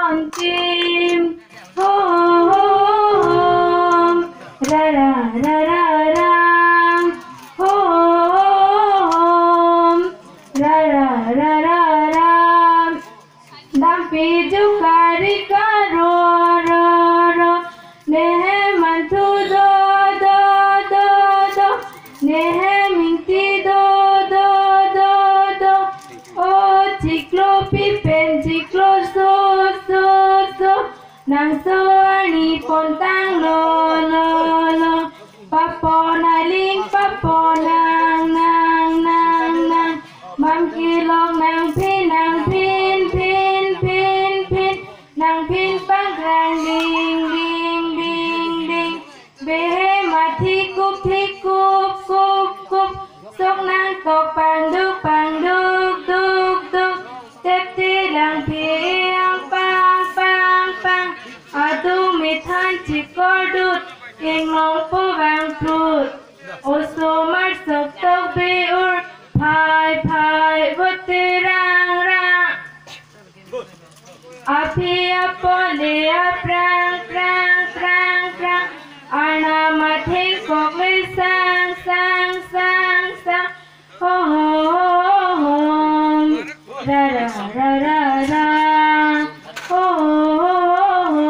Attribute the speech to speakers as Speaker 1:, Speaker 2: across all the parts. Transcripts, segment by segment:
Speaker 1: con chim hôm ra ra ra ra ra hôm ra ra ra ra ra đam pi chu cari caro ro ro ne man thu do do do do ne min ti do do do do o chiklo pi pen chiklo so so so nang so ani pon tang lo lo lo papo na ling papo nang nang nang nang mam ki long nang pin pin pin pin nang pin bang rang ding ding ding ding be ma thi cup cup cup sok nang to pang duk duk tep ti lang piang pang pang pang adu mi than chi ko dut ing long po vang prut o so mar sok tok bi ur phai phai vut ti rang rang api apole aprang prang prang prang ana ma thing kok le sang sang sang sang ho ho ho ra ra ra ra ra ho ho ho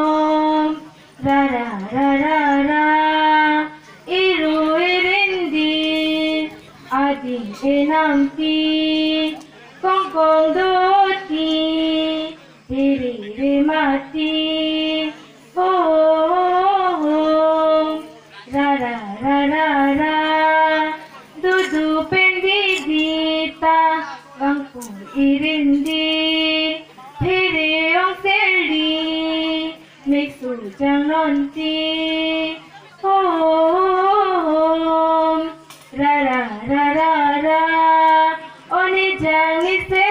Speaker 1: ra ra ra ra ra iru irindi adi enampi kong kong doti tiri rimati ho ho ra ra ra ra ra du du pendidita bangku irindi tiri ong seli mixu jang nonti ho ra ra ra ra ra oni jang ise